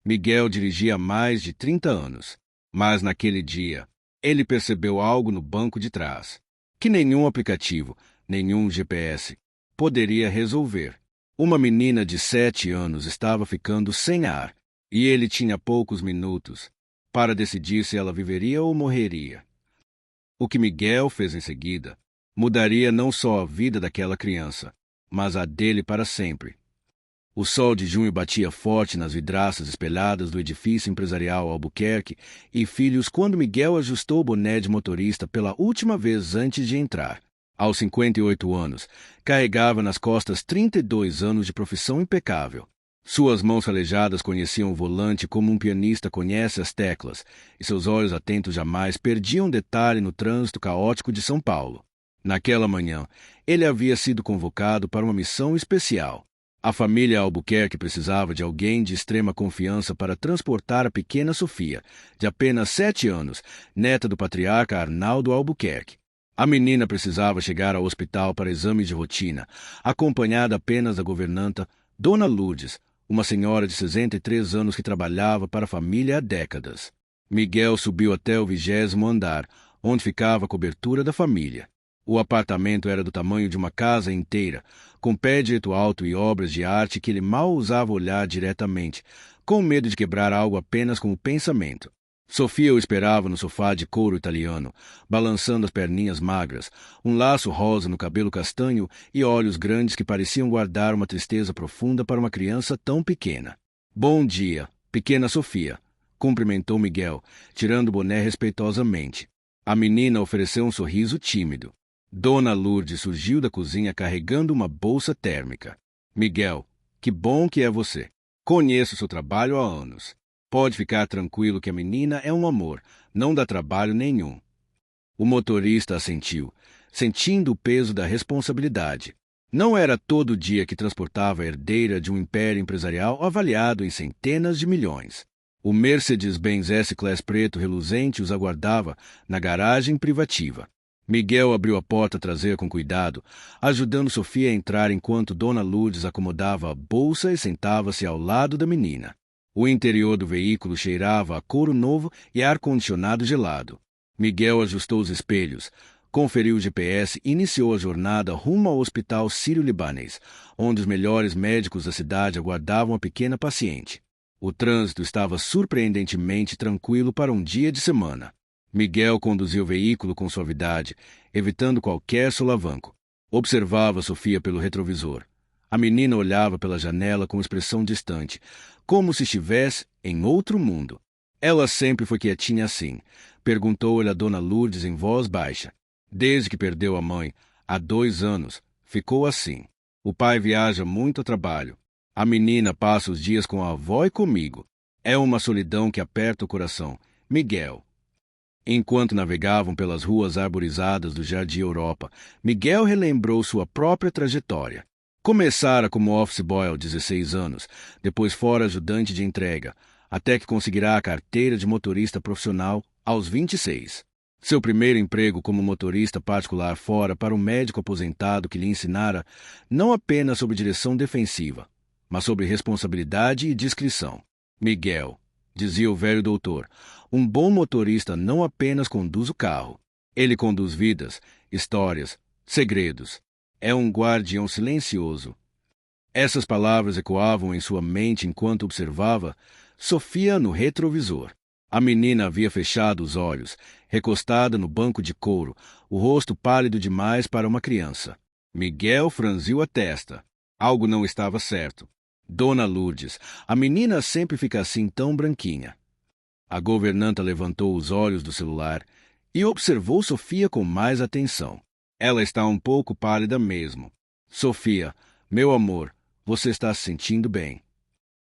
Miguel dirigia há mais de 30 anos, mas naquele dia, ele percebeu algo no banco de trás, que nenhum aplicativo, nenhum GPS, poderia resolver. Uma menina de 7 anos estava ficando sem ar, e ele tinha poucos minutos para decidir se ela viveria ou morreria. O que Miguel fez em seguida mudaria não só a vida daquela criança, mas a dele para sempre. O sol de junho batia forte nas vidraças espelhadas do edifício empresarial Albuquerque e Filhos quando Miguel ajustou o boné de motorista pela última vez antes de entrar. Aos 58 anos, carregava nas costas 32 anos de profissão impecável. Suas mãos calejadas conheciam o volante como um pianista conhece as teclas, e seus olhos atentos jamais perdiam detalhe no trânsito caótico de São Paulo. Naquela manhã, ele havia sido convocado para uma missão especial. A família Albuquerque precisava de alguém de extrema confiança para transportar a pequena Sofia, de apenas 7 anos, neta do patriarca Arnaldo Albuquerque. A menina precisava chegar ao hospital para exames de rotina, acompanhada apenas da governanta Dona Lourdes, uma senhora de 63 anos que trabalhava para a família há décadas. Miguel subiu até o 20º andar, onde ficava a cobertura da família. O apartamento era do tamanho de uma casa inteira, com pé direito alto e obras de arte que ele mal ousava olhar diretamente, com medo de quebrar algo apenas com o pensamento. Sofia o esperava no sofá de couro italiano, balançando as perninhas magras, um laço rosa no cabelo castanho e olhos grandes que pareciam guardar uma tristeza profunda para uma criança tão pequena. "Bom dia, pequena Sofia", cumprimentou Miguel, tirando o boné respeitosamente. A menina ofereceu um sorriso tímido. Dona Lourdes surgiu da cozinha carregando uma bolsa térmica. "Miguel, que bom que é você. Conheço seu trabalho há anos. Pode ficar tranquilo que a menina é um amor, não dá trabalho nenhum." O motorista assentiu, sentindo o peso da responsabilidade. Não era todo dia que transportava a herdeira de um império empresarial avaliado em centenas de milhões. O Mercedes-Benz S-Class preto reluzente os aguardava na garagem privativa. Miguel abriu a porta traseira com cuidado, ajudando Sofia a entrar enquanto Dona Lourdes acomodava a bolsa e sentava-se ao lado da menina. O interior do veículo cheirava a couro novo e ar-condicionado gelado. Miguel ajustou os espelhos, conferiu o GPS e iniciou a jornada rumo ao Hospital Sírio-Libanês, onde os melhores médicos da cidade aguardavam a pequena paciente. O trânsito estava surpreendentemente tranquilo para um dia de semana. Miguel conduziu o veículo com suavidade, evitando qualquer solavanco. Observava Sofia pelo retrovisor. A menina olhava pela janela com expressão distante, como se estivesse em outro mundo. "Ela sempre foi quietinha assim?" perguntou-lhe a Dona Lourdes em voz baixa. "Desde que perdeu a mãe, há 2 anos, ficou assim. O pai viaja muito a trabalho. A menina passa os dias com a avó e comigo. É uma solidão que aperta o coração. Miguel." Enquanto navegavam pelas ruas arborizadas do Jardim Europa, Miguel relembrou sua própria trajetória. Começara como office boy aos 16 anos, depois fora ajudante de entrega, até que conseguirá a carteira de motorista profissional aos 26. Seu primeiro emprego como motorista particular fora para um médico aposentado que lhe ensinara não apenas sobre direção defensiva, mas sobre responsabilidade e discrição. "Miguel", dizia o velho doutor, "um bom motorista não apenas conduz o carro. Ele conduz vidas, histórias, segredos. É um guardião silencioso." Essas palavras ecoavam em sua mente enquanto observava Sofia no retrovisor. A menina havia fechado os olhos, recostada no banco de couro, o rosto pálido demais para uma criança. Miguel franziu a testa. Algo não estava certo. "Dona Lourdes, a menina sempre fica assim tão branquinha." A governanta levantou os olhos do celular e observou Sofia com mais atenção. "Ela está um pouco pálida mesmo." "Sofia, meu amor, você está se sentindo bem?"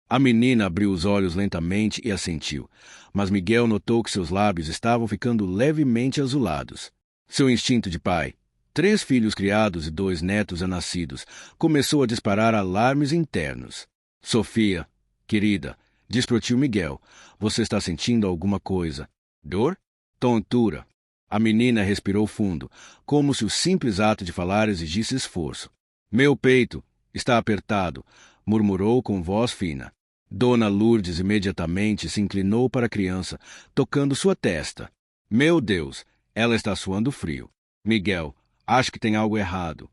A menina abriu os olhos lentamente e assentiu, mas Miguel notou que seus lábios estavam ficando levemente azulados. Seu instinto de pai, 3 filhos criados e 2 netos já nascidos, começou a disparar alarmes internos. "Sofia, querida", disse pro tio Miguel, "você está sentindo alguma coisa? Dor? Tontura?" A menina respirou fundo, como se o simples ato de falar exigisse esforço. "Meu peito está apertado", murmurou com voz fina. Dona Lourdes imediatamente se inclinou para a criança, tocando sua testa. Meu Deus, ela está suando frio. Miguel, acho que tem algo errado.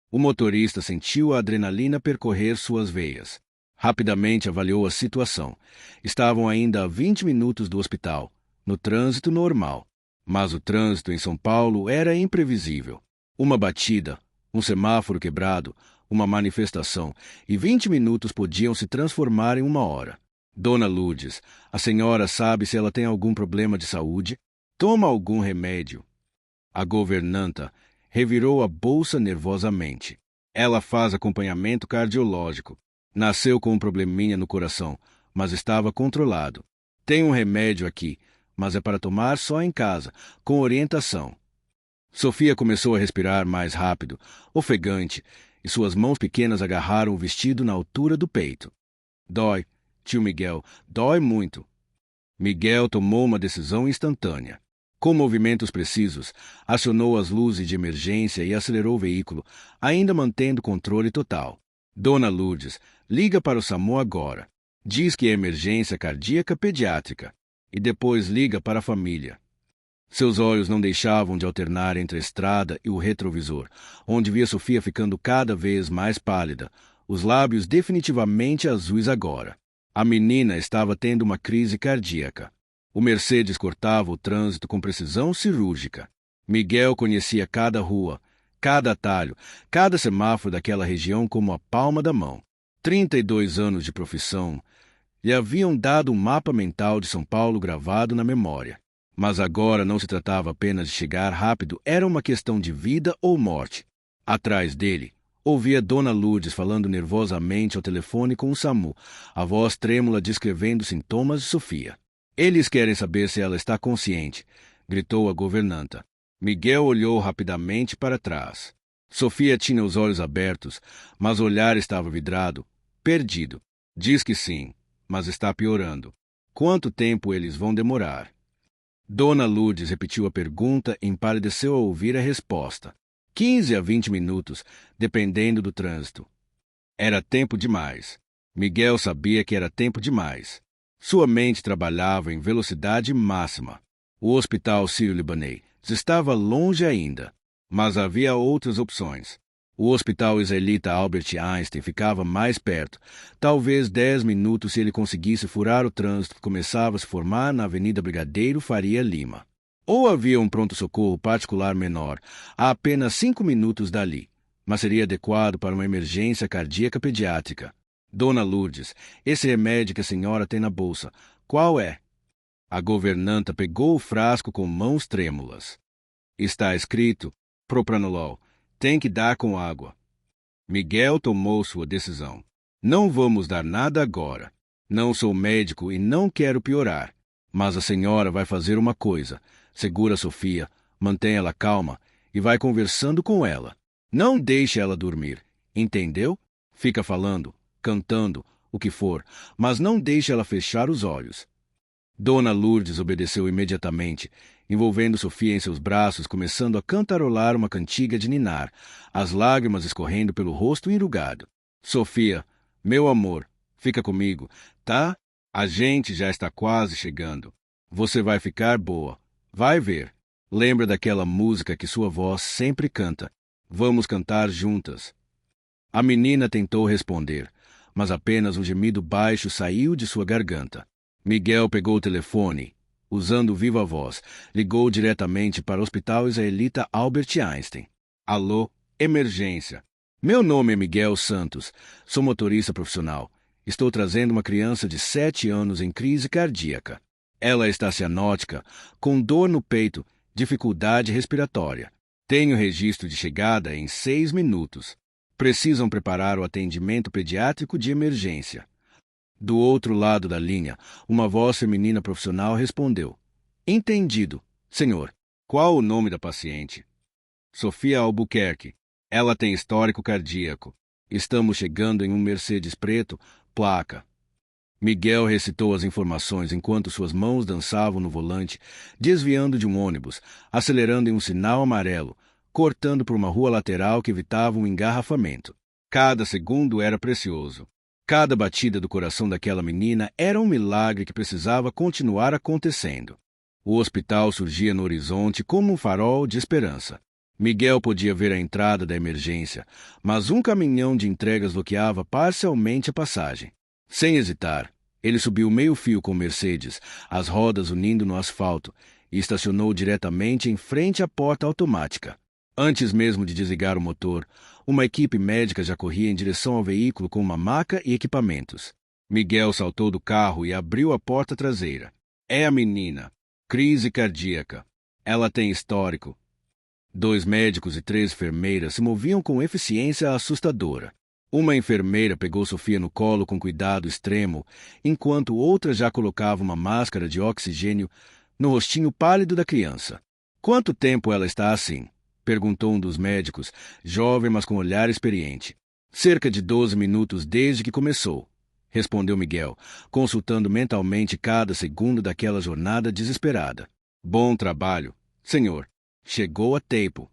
O motorista sentiu a adrenalina percorrer suas veias. Rapidamente avaliou a situação. Estavam ainda a 20 minutos do hospital, no trânsito normal. Mas o trânsito em São Paulo era imprevisível. Uma batida, um semáforo quebrado, uma manifestação, e 20 minutos podiam se transformar em uma hora. Dona Lourdes, a senhora sabe se ela tem algum problema de saúde? Toma algum remédio? A governanta revirou a bolsa nervosamente. Ela faz acompanhamento cardiológico. Nasceu com um probleminha no coração, mas estava controlado. Tem um remédio aqui, mas é para tomar só em casa, com orientação. Sofia começou a respirar mais rápido, ofegante, e suas mãos pequenas agarraram o vestido na altura do peito. Dói, tio Miguel, dói muito. Miguel tomou uma decisão instantânea. Com movimentos precisos, acionou as luzes de emergência e acelerou o veículo, ainda mantendo controle total. Dona Lourdes, liga para o SAMU agora. Diz que é emergência cardíaca pediátrica. E depois liga para a família. Seus olhos não deixavam de alternar entre a estrada e o retrovisor, onde via Sofia ficando cada vez mais pálida, os lábios definitivamente azuis agora. A menina estava tendo uma crise cardíaca. O Mercedes cortava o trânsito com precisão cirúrgica. Miguel conhecia cada rua, cada atalho, cada semáforo daquela região como a palma da mão. 32 anos de profissão lhe haviam dado um mapa mental de São Paulo gravado na memória. Mas agora não se tratava apenas de chegar rápido, era uma questão de vida ou morte. Atrás dele, ouvia Dona Lourdes falando nervosamente ao telefone com o SAMU, a voz trêmula descrevendo sintomas de Sofia. Eles querem saber se ela está consciente, gritou a governanta. Miguel olhou rapidamente para trás. Sofia tinha os olhos abertos, mas o olhar estava vidrado, perdido. Diz que sim, mas está piorando. Quanto tempo eles vão demorar? Dona Lourdes repetiu a pergunta e empalideceu ao ouvir a resposta. 15 a 20 minutos, dependendo do trânsito. Era tempo demais. Miguel sabia que era tempo demais. Sua mente trabalhava em velocidade máxima. O hospital sírio-libanês estava longe ainda, mas havia outras opções. O hospital israelita Albert Einstein ficava mais perto, talvez 10 minutos se ele conseguisse furar o trânsito que começava a se formar na Avenida Brigadeiro Faria Lima. Ou havia um pronto-socorro particular menor, a apenas 5 minutos dali, mas seria adequado para uma emergência cardíaca pediátrica. Dona Lourdes, esse remédio que a senhora tem na bolsa, qual é? A governanta pegou o frasco com mãos trêmulas. Está escrito, propranolol. Tem que dar com água. Miguel tomou sua decisão. Não vamos dar nada agora. Não sou médico e não quero piorar. Mas a senhora vai fazer uma coisa. Segura Sofia, mantenha-la calma e vai conversando com ela. Não deixe ela dormir. Entendeu? Fica falando, cantando, o que for, mas não deixe ela fechar os olhos. Dona Lourdes obedeceu imediatamente, envolvendo Sofia em seus braços, começando a cantarolar uma cantiga de ninar, as lágrimas escorrendo pelo rosto enrugado. Sofia, meu amor, fica comigo, tá? A gente já está quase chegando. Você vai ficar boa. Vai ver. Lembra daquela música que sua voz sempre canta. Vamos cantar juntas. A menina tentou responder, mas apenas um gemido baixo saiu de sua garganta. Miguel pegou o telefone. Usando viva voz, ligou diretamente para o Hospital Israelita Albert Einstein. Alô, emergência. Meu nome é Miguel Santos. Sou motorista profissional. Estou trazendo uma criança de 7 anos em crise cardíaca. Ela está cianótica, com dor no peito, dificuldade respiratória. Tenho registro de chegada em 6 minutos. Precisam preparar o atendimento pediátrico de emergência. Do outro lado da linha, uma voz feminina profissional respondeu. Entendido, senhor. Qual o nome da paciente? Sofia Albuquerque. Ela tem histórico cardíaco. Estamos chegando em um Mercedes preto, placa. Miguel recitou as informações enquanto suas mãos dançavam no volante, desviando de um ônibus, acelerando em um sinal amarelo, cortando por uma rua lateral que evitava um engarrafamento. Cada segundo era precioso. Cada batida do coração daquela menina era um milagre que precisava continuar acontecendo. O hospital surgia no horizonte como um farol de esperança. Miguel podia ver a entrada da emergência, mas um caminhão de entregas bloqueava parcialmente a passagem. Sem hesitar, ele subiu meio-fio com Mercedes, as rodas unindo no asfalto, e estacionou diretamente em frente à porta automática. Antes mesmo de desligar o motor, uma equipe médica já corria em direção ao veículo com uma maca e equipamentos. Miguel saltou do carro e abriu a porta traseira. É a menina. Crise cardíaca. Ela tem histórico. 2 médicos e 3 enfermeiras se moviam com eficiência assustadora. Uma enfermeira pegou Sofia no colo com cuidado extremo, enquanto outra já colocava uma máscara de oxigênio no rostinho pálido da criança. Quanto tempo ela está assim? Perguntou um dos médicos, jovem mas com olhar experiente. Cerca de 12 minutos desde que começou, respondeu Miguel, consultando mentalmente cada segundo daquela jornada desesperada. Bom trabalho, senhor. Chegou a tempo.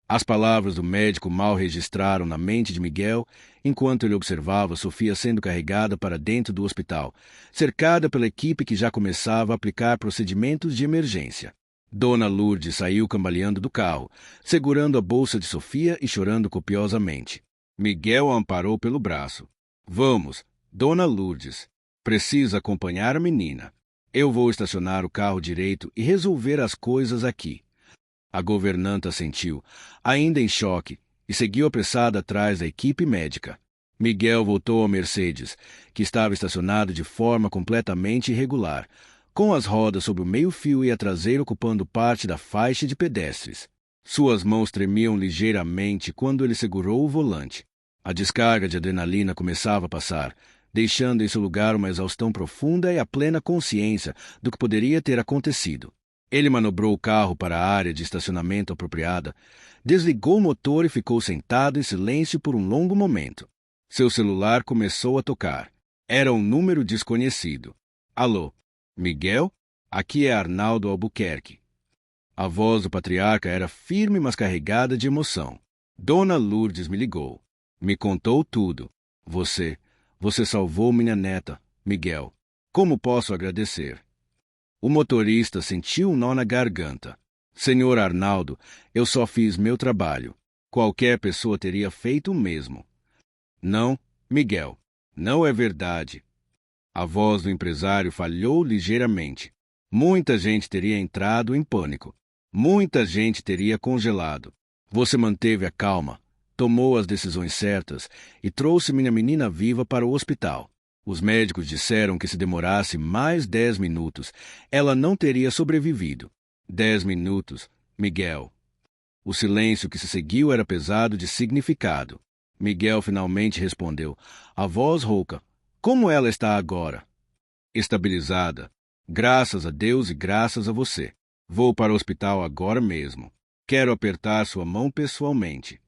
As palavras do médico mal registraram na mente de Miguel enquanto ele observava Sofia sendo carregada para dentro do hospital, cercada pela equipe que já começava a aplicar procedimentos de emergência. Dona Lourdes saiu cambaleando do carro, segurando a bolsa de Sofia e chorando copiosamente. Miguel a amparou pelo braço. Vamos, Dona Lourdes. Precisa acompanhar a menina. Eu vou estacionar o carro direito e resolver as coisas aqui. A governanta assentiu, ainda em choque, e seguiu apressada atrás da equipe médica. Miguel voltou ao Mercedes, que estava estacionado de forma completamente irregular, com as rodas sob o meio-fio e a traseira ocupando parte da faixa de pedestres. Suas mãos tremiam ligeiramente quando ele segurou o volante. A descarga de adrenalina começava a passar, deixando em seu lugar uma exaustão profunda e a plena consciência do que poderia ter acontecido. Ele manobrou o carro para a área de estacionamento apropriada, desligou o motor e ficou sentado em silêncio por um longo momento. Seu celular começou a tocar. Era um número desconhecido. Alô? Miguel? Aqui é Arnaldo Albuquerque. A voz do patriarca era firme, mas carregada de emoção. Dona Lourdes me ligou. Me contou tudo. Você salvou minha neta, Miguel. Como posso agradecer? O motorista sentiu um nó na garganta. Senhor Arnaldo, eu só fiz meu trabalho. Qualquer pessoa teria feito o mesmo. Não, Miguel, não é verdade. A voz do empresário falhou ligeiramente. Muita gente teria entrado em pânico. Muita gente teria congelado. Você manteve a calma, tomou as decisões certas e trouxe minha menina viva para o hospital. Os médicos disseram que se demorasse mais 10 minutos, ela não teria sobrevivido. 10 minutos, Miguel. O silêncio que se seguiu era pesado de significado. Miguel finalmente respondeu, a voz rouca. Como ela está agora? Estabilizada. Graças a Deus e graças a você. Vou para o hospital agora mesmo. Quero apertar sua mão pessoalmente.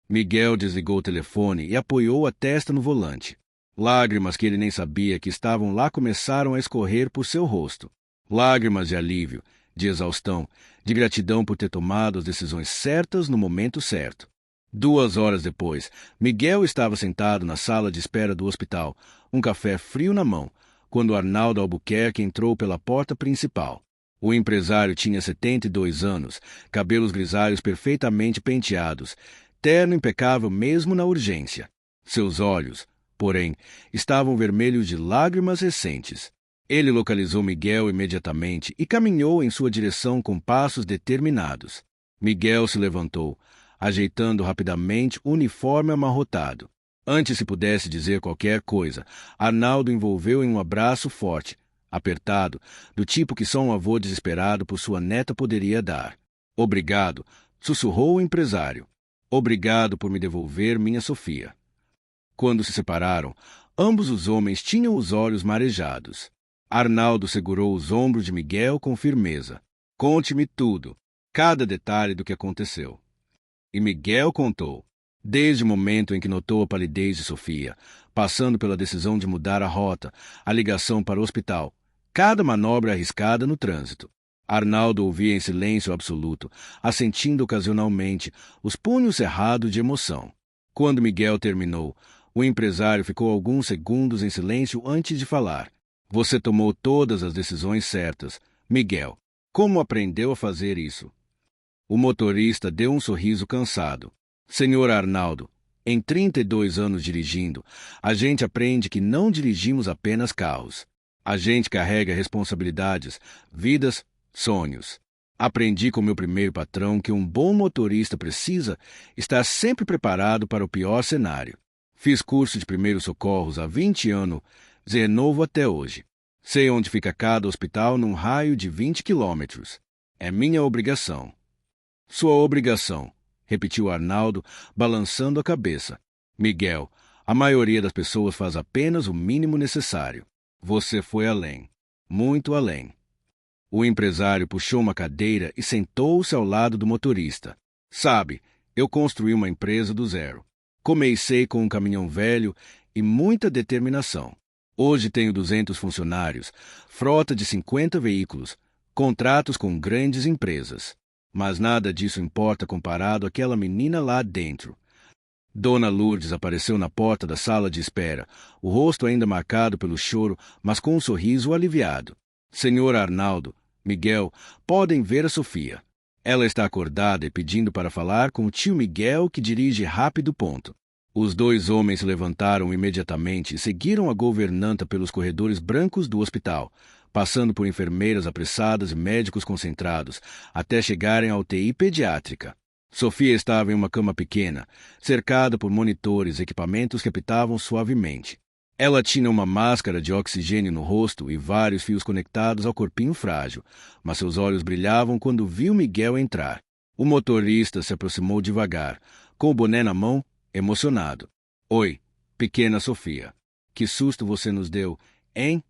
Miguel desligou o telefone e apoiou a testa no volante. Lágrimas que ele nem sabia que estavam lá começaram a escorrer por seu rosto. Lágrimas de alívio, de exaustão, de gratidão por ter tomado as decisões certas no momento certo. 2 horas depois, Miguel estava sentado na sala de espera do hospital, um café frio na mão, quando Arnaldo Albuquerque entrou pela porta principal. O empresário tinha 72 anos, cabelos grisalhos perfeitamente penteados, terno impecável mesmo na urgência. Seus olhos, porém, estavam vermelhos de lágrimas recentes. Ele localizou Miguel imediatamente e caminhou em sua direção com passos determinados. Miguel se levantou, ajeitando rapidamente o uniforme amarrotado. Antes se pudesse dizer qualquer coisa, Arnaldo envolveu em um abraço forte, apertado, do tipo que só um avô desesperado por sua neta poderia dar. Obrigado, sussurrou o empresário. Obrigado por me devolver minha Sofia. Quando se separaram, ambos os homens tinham os olhos marejados. Arnaldo segurou os ombros de Miguel com firmeza. Conte-me tudo, cada detalhe do que aconteceu. E Miguel contou, desde o momento em que notou a palidez de Sofia, passando pela decisão de mudar a rota, a ligação para o hospital, cada manobra arriscada no trânsito. Arnaldo ouvia em silêncio absoluto, assentindo ocasionalmente, os punhos cerrados de emoção. Quando Miguel terminou, O empresário ficou alguns segundos em silêncio antes de falar. Você tomou todas as decisões certas, Miguel. Como aprendeu a fazer isso? O motorista deu um sorriso cansado. Senhor Arnaldo, em 32 anos dirigindo, a gente aprende que não dirigimos apenas carros. A gente carrega responsabilidades, vidas, sonhos. Aprendi com meu primeiro patrão que um bom motorista precisa estar sempre preparado para o pior cenário. Fiz curso de primeiros socorros há 20 anos, renovo até hoje. Sei onde fica cada hospital num raio de 20 quilômetros. É minha obrigação. Sua obrigação, repetiu Arnaldo, balançando a cabeça. Miguel, a maioria das pessoas faz apenas o mínimo necessário. Você foi além. Muito além. O empresário puxou uma cadeira e sentou-se ao lado do motorista. Sabe, eu construí uma empresa do zero. Comecei com um caminhão velho e muita determinação. Hoje tenho 200 funcionários, frota de 50 veículos, contratos com grandes empresas. Mas nada disso importa comparado àquela menina lá dentro. Dona Lourdes apareceu na porta da sala de espera, o rosto ainda marcado pelo choro, mas com um sorriso aliviado. Senhor Arnaldo, Miguel, podem ver a Sofia. Ela está acordada e pedindo para falar com o tio Miguel, que dirige rápido ponto. Os dois homens se levantaram imediatamente e seguiram a governanta pelos corredores brancos do hospital, passando por enfermeiras apressadas e médicos concentrados, até chegarem à UTI pediátrica. Sofia estava em uma cama pequena, cercada por monitores e equipamentos que apitavam suavemente. Ela tinha uma máscara de oxigênio no rosto e vários fios conectados ao corpinho frágil, mas seus olhos brilhavam quando viu Miguel entrar. O motorista se aproximou devagar, com o boné na mão, emocionado. Oi, pequena Sofia. Que susto você nos deu, hein?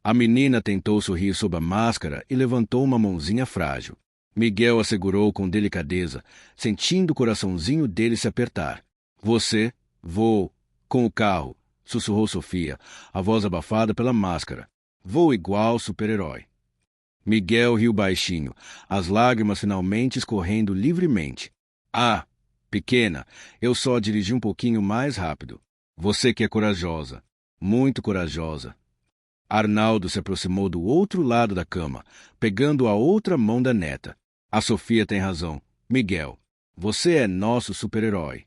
A menina tentou sorrir sob a máscara e levantou uma mãozinha frágil. Miguel a segurou com delicadeza, sentindo o coraçãozinho dele se apertar. Você, vou, com o carro, sussurrou Sofia, a voz abafada pela máscara. Vou igual super-herói. Miguel riu baixinho, as lágrimas finalmente escorrendo livremente. Ah, pequena, eu só dirigi um pouquinho mais rápido. Você que é corajosa, muito corajosa. Arnaldo se aproximou do outro lado da cama, pegando a outra mão da neta. A Sofia tem razão. Miguel, você é nosso super-herói.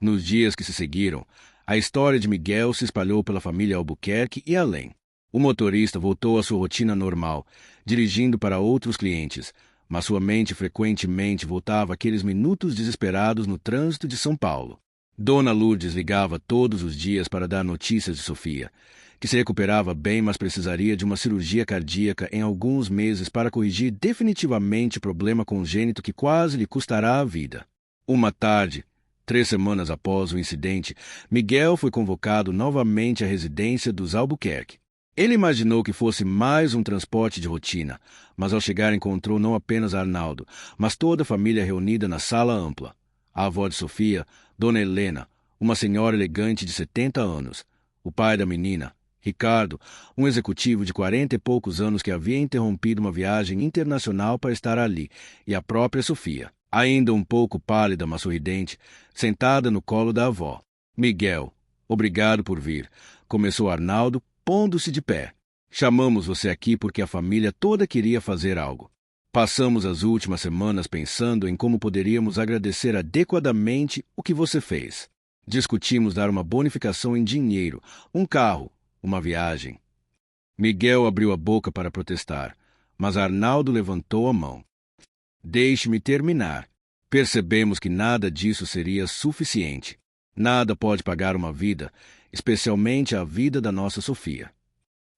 Nos dias que se seguiram, a história de Miguel se espalhou pela família Albuquerque e além. O motorista voltou à sua rotina normal, dirigindo para outros clientes, mas sua mente frequentemente voltava àqueles minutos desesperados no trânsito de São Paulo. Dona Lourdes ligava todos os dias para dar notícias de Sofia, que se recuperava bem, mas precisaria de uma cirurgia cardíaca em alguns meses para corrigir definitivamente o problema congênito que quase lhe custará a vida. Uma tarde, 3 semanas após o incidente, Miguel foi convocado novamente à residência dos Albuquerque. Ele imaginou que fosse mais um transporte de rotina, mas ao chegar encontrou não apenas Arnaldo, mas toda a família reunida na sala ampla. A avó de Sofia, Dona Helena, uma senhora elegante de 70 anos, o pai da menina, Ricardo, um executivo de 40 e poucos anos que havia interrompido uma viagem internacional para estar ali, e a própria Sofia, ainda um pouco pálida, mas sorridente, sentada no colo da avó. Miguel, obrigado por vir, começou Arnaldo, pondo-se de pé. Chamamos você aqui porque a família toda queria fazer algo. Passamos as últimas semanas pensando em como poderíamos agradecer adequadamente o que você fez. Discutimos dar uma bonificação em dinheiro, um carro, uma viagem. Miguel abriu a boca para protestar, mas Arnaldo levantou a mão. Deixe-me terminar. Percebemos que nada disso seria suficiente. Nada pode pagar uma vida, especialmente a vida da nossa Sofia.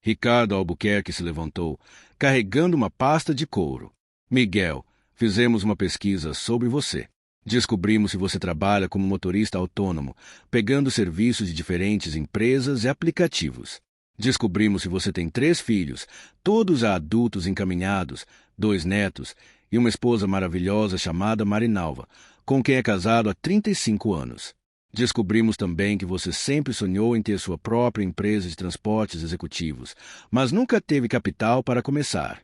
Ricardo Albuquerque se levantou, carregando uma pasta de couro. Miguel, fizemos uma pesquisa sobre você. Descobrimos que você trabalha como motorista autônomo, pegando serviços de diferentes empresas e aplicativos. Descobrimos que você tem 3 filhos, todos adultos encaminhados, 2 netos e uma esposa maravilhosa chamada Marinalva, com quem é casado há 35 anos. Descobrimos também que você sempre sonhou em ter sua própria empresa de transportes executivos, mas nunca teve capital para começar.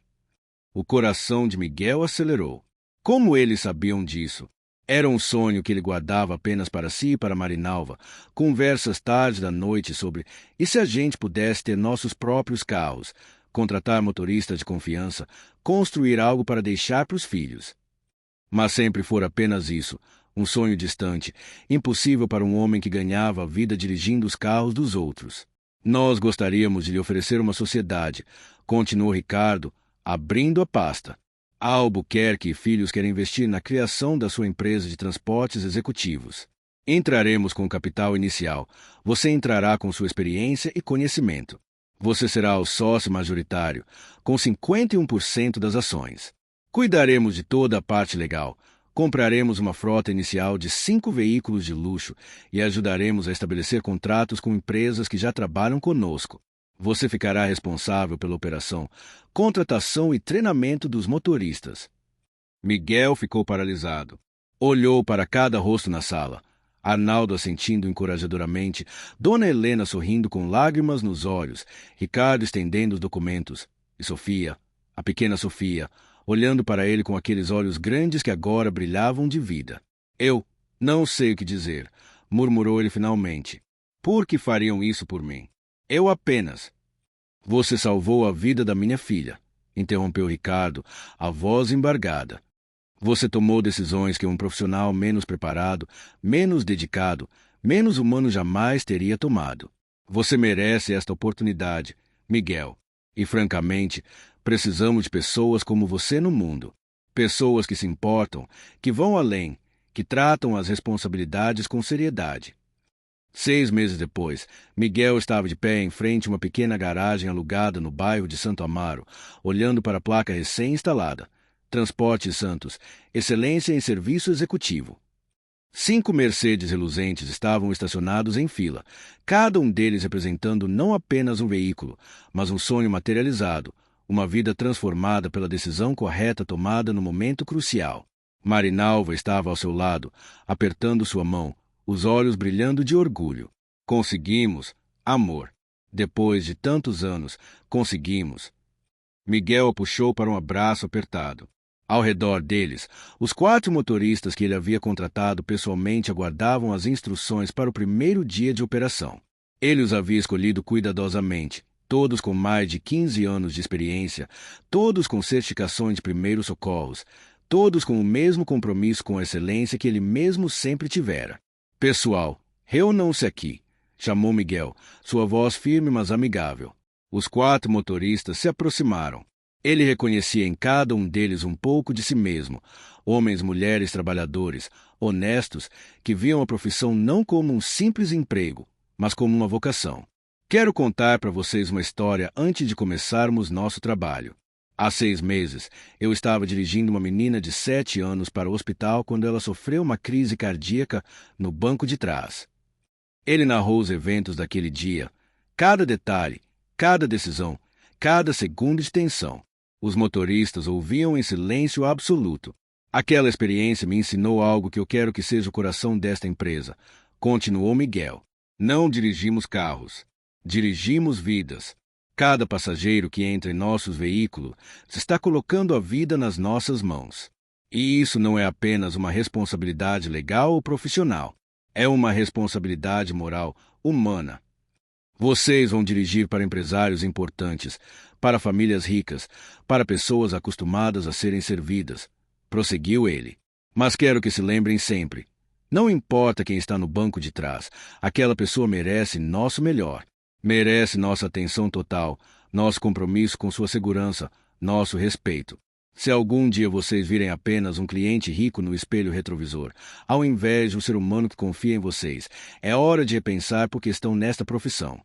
O coração de Miguel acelerou. Como eles sabiam disso? Era um sonho que ele guardava apenas para si e para Marinalva, conversas tarde da noite sobre e se a gente pudesse ter nossos próprios carros, contratar motoristas de confiança, construir algo para deixar para os filhos. Mas sempre fora apenas isso, um sonho distante, impossível para um homem que ganhava a vida dirigindo os carros dos outros. Nós gostaríamos de lhe oferecer uma sociedade, continuou Ricardo, abrindo a pasta. A Albuquerque e Filhos quer investir na criação da sua empresa de transportes executivos. Entraremos com o capital inicial. Você entrará com sua experiência e conhecimento. Você será o sócio majoritário, com 51% das ações. Cuidaremos de toda a parte legal. Compraremos uma frota inicial de 5 veículos de luxo e ajudaremos a estabelecer contratos com empresas que já trabalham conosco. Você ficará responsável pela operação, contratação e treinamento dos motoristas. Miguel ficou paralisado. Olhou para cada rosto na sala. Arnaldo assentindo encorajadoramente, Dona Helena sorrindo com lágrimas nos olhos, Ricardo estendendo os documentos, e Sofia, a pequena Sofia, olhando para ele com aqueles olhos grandes que agora brilhavam de vida. Eu não sei o que dizer, murmurou ele finalmente. Por que fariam isso por mim? Eu apenas... Você salvou a vida da minha filha, interrompeu Ricardo, a voz embargada. Você tomou decisões que um profissional menos preparado, menos dedicado, menos humano jamais teria tomado. Você merece esta oportunidade, Miguel. E, francamente, precisamos de pessoas como você no mundo. Pessoas que se importam, que vão além, que tratam as responsabilidades com seriedade. 6 meses depois, Miguel estava de pé em frente a uma pequena garagem alugada no bairro de Santo Amaro, olhando para a placa recém-instalada. Transportes Santos, excelência em serviço executivo. 5 Mercedes reluzentes estavam estacionados em fila, cada um deles representando não apenas um veículo, mas um sonho materializado, uma vida transformada pela decisão correta tomada no momento crucial. Marinalva estava ao seu lado, apertando sua mão, os olhos brilhando de orgulho. Conseguimos, amor. Depois de tantos anos, conseguimos. Miguel a puxou para um abraço apertado. Ao redor deles, os 4 motoristas que ele havia contratado pessoalmente aguardavam as instruções para o primeiro dia de operação. Ele os havia escolhido cuidadosamente, todos com mais de 15 anos de experiência, todos com certificações de primeiros socorros, todos com o mesmo compromisso com a excelência que ele mesmo sempre tivera. Pessoal, reúnam-se aqui, chamou Miguel, sua voz firme mas amigável. Os 4 motoristas se aproximaram. Ele reconhecia em cada um deles um pouco de si mesmo, homens, mulheres, trabalhadores, honestos, que viam a profissão não como um simples emprego, mas como uma vocação. Quero contar para vocês uma história antes de começarmos nosso trabalho. Há 6 meses, eu estava dirigindo uma menina de 7 anos para o hospital quando ela sofreu uma crise cardíaca no banco de trás. Ele narrou os eventos daquele dia, cada detalhe, cada decisão, cada segundo de tensão. Os motoristas ouviam em silêncio absoluto. Aquela experiência me ensinou algo que eu quero que seja o coração desta empresa, continuou Miguel. Não dirigimos carros, dirigimos vidas. Cada passageiro que entra em nossos veículos está colocando a vida nas nossas mãos. E isso não é apenas uma responsabilidade legal ou profissional. É uma responsabilidade moral, humana. Vocês vão dirigir para empresários importantes, para famílias ricas, para pessoas acostumadas a serem servidas, prosseguiu ele. Mas quero que se lembrem sempre. Não importa quem está no banco de trás, aquela pessoa merece nosso melhor. Merece nossa atenção total, nosso compromisso com sua segurança, nosso respeito. Se algum dia vocês virem apenas um cliente rico no espelho retrovisor, ao invés de um ser humano que confia em vocês, é hora de repensar por que estão nesta profissão.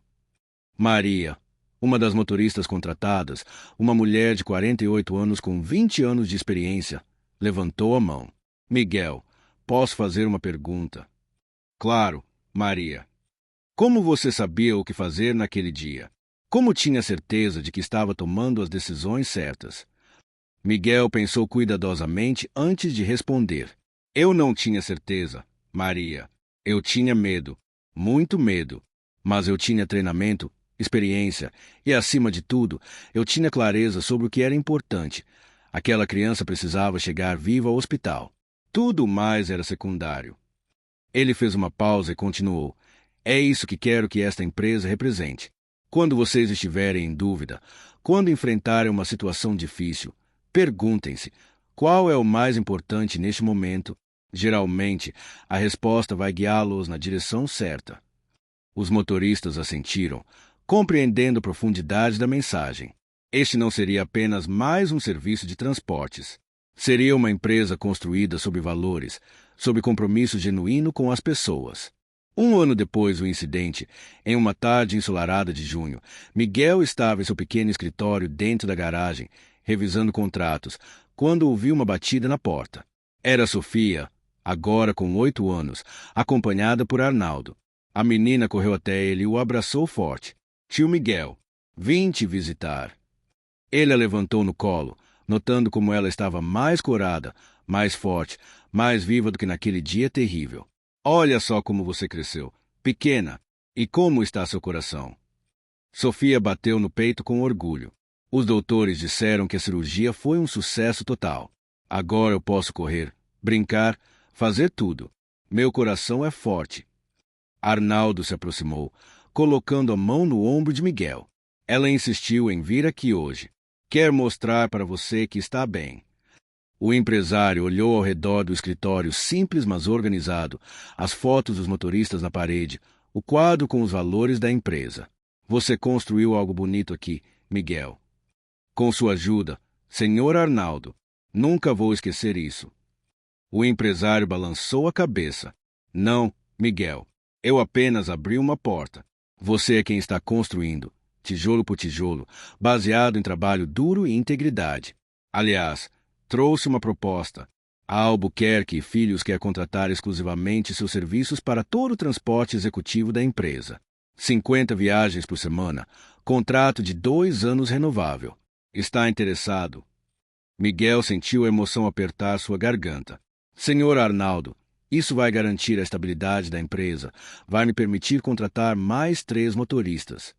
Maria, uma das motoristas contratadas, uma mulher de 48 anos com 20 anos de experiência, levantou a mão. Miguel, posso fazer uma pergunta? Claro, Maria. Como você sabia o que fazer naquele dia? Como tinha certeza de que estava tomando as decisões certas? Miguel pensou cuidadosamente antes de responder. Eu não tinha certeza, Maria. Eu tinha medo, muito medo. Mas eu tinha treinamento, experiência e, acima de tudo, eu tinha clareza sobre o que era importante. Aquela criança precisava chegar viva ao hospital. Tudo mais era secundário. Ele fez uma pausa e continuou. É isso que quero que esta empresa represente. Quando vocês estiverem em dúvida, quando enfrentarem uma situação difícil, perguntem-se: qual é o mais importante neste momento? Geralmente, a resposta vai guiá-los na direção certa. Os motoristas assentiram, compreendendo a profundidade da mensagem. Este não seria apenas mais um serviço de transportes. Seria uma empresa construída sob valores, sob compromisso genuíno com as pessoas. Um ano depois do incidente, em uma tarde ensolarada de junho, Miguel estava em seu pequeno escritório dentro da garagem, revisando contratos, quando ouviu uma batida na porta. Era Sofia, agora com 8 anos, acompanhada por Arnaldo. A menina correu até ele e o abraçou forte. Tio Miguel, vim te visitar. Ele a levantou no colo, notando como ela estava mais corada, mais forte, mais viva do que naquele dia terrível. Olha só como você cresceu, pequena, e como está seu coração. Sofia bateu no peito com orgulho. Os doutores disseram que a cirurgia foi um sucesso total. Agora eu posso correr, brincar, fazer tudo. Meu coração é forte. Arnaldo se aproximou, colocando a mão no ombro de Miguel. Ela insistiu em vir aqui hoje. Quer mostrar para você que está bem. O empresário olhou ao redor do escritório simples mas organizado, as fotos dos motoristas na parede, o quadro com os valores da empresa. Você construiu algo bonito aqui, Miguel. Com sua ajuda, senhor Arnaldo. Nunca vou esquecer isso. O empresário balançou a cabeça. Não, Miguel. Eu apenas abri uma porta. Você é quem está construindo, tijolo por tijolo, baseado em trabalho duro e integridade. Aliás, trouxe uma proposta. A Albuquerque e Filhos quer contratar exclusivamente seus serviços para todo o transporte executivo da empresa. 50 viagens por semana, contrato de 2 anos renovável. Está interessado? Miguel sentiu a emoção apertar sua garganta. Senhor Arnaldo, isso vai garantir a estabilidade da empresa, vai me permitir contratar mais 3 motoristas.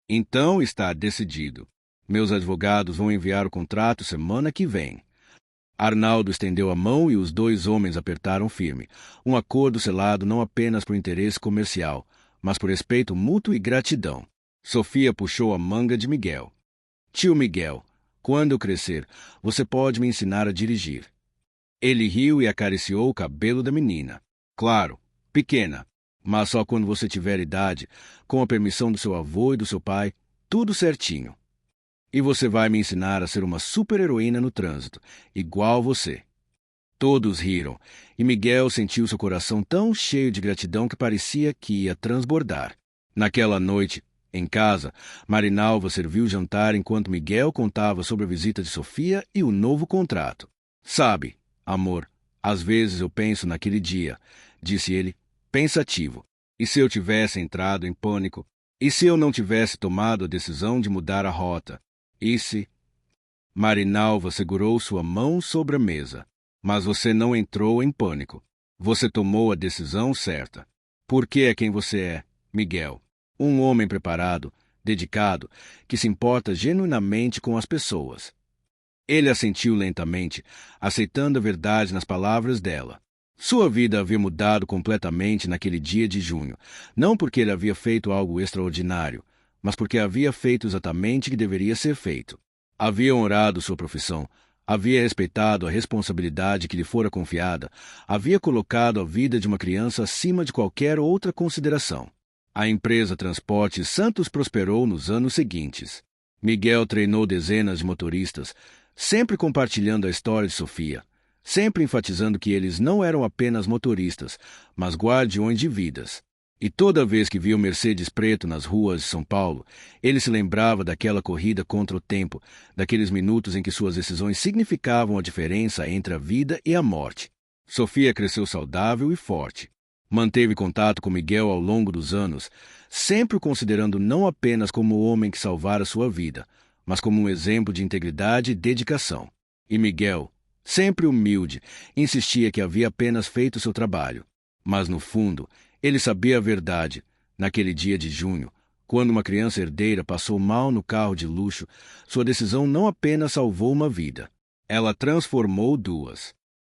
Então está decidido. Meus advogados vão enviar o contrato semana que vem. Arnaldo estendeu a mão e os 2 homens apertaram firme. Um acordo selado não apenas por interesse comercial, mas por respeito mútuo e gratidão. Sofia puxou a manga de Miguel. Tio Miguel, quando eu crescer, você pode me ensinar a dirigir. Ele riu e acariciou o cabelo da menina. Claro, pequena, mas só quando você tiver idade, com a permissão do seu avô e do seu pai, tudo certinho. E você vai me ensinar a ser uma super-heroína no trânsito, igual você. Todos riram, e Miguel sentiu seu coração tão cheio de gratidão que parecia que ia transbordar. Naquela noite, em casa, Marinalva serviu o jantar enquanto Miguel contava sobre a visita de Sofia e o novo contrato. Sabe, amor, às vezes eu penso naquele dia, disse ele, pensativo. E se eu tivesse entrado em pânico? E se eu não tivesse tomado a decisão de mudar a rota? E se... Marinalva segurou sua mão sobre a mesa. Mas você não entrou em pânico. Você tomou a decisão certa. Porque é quem você é, Miguel. Um homem preparado, dedicado, que se importa genuinamente com as pessoas. Ele assentiu lentamente, aceitando a verdade nas palavras dela. Sua vida havia mudado completamente naquele dia de junho, não porque ele havia feito algo extraordinário, mas porque havia feito exatamente o que deveria ser feito. Havia honrado sua profissão, havia respeitado a responsabilidade que lhe fora confiada, havia colocado a vida de uma criança acima de qualquer outra consideração. A empresa Transportes Santos prosperou nos anos seguintes. Miguel treinou dezenas de motoristas, sempre compartilhando a história de Sofia, sempre enfatizando que eles não eram apenas motoristas, mas guardiões de vidas. E toda vez que via o Mercedes preto nas ruas de São Paulo, ele se lembrava daquela corrida contra o tempo, daqueles minutos em que suas decisões significavam a diferença entre a vida e a morte. Sofia cresceu saudável e forte. Manteve contato com Miguel ao longo dos anos, sempre o considerando não apenas como o homem que salvara sua vida, mas como um exemplo de integridade e dedicação. E Miguel, sempre humilde, insistia que havia apenas feito seu trabalho. Mas, no fundo, ele sabia a verdade. Naquele dia de junho, quando uma criança herdeira passou mal no carro de luxo, sua decisão não apenas salvou uma vida, ela transformou 2.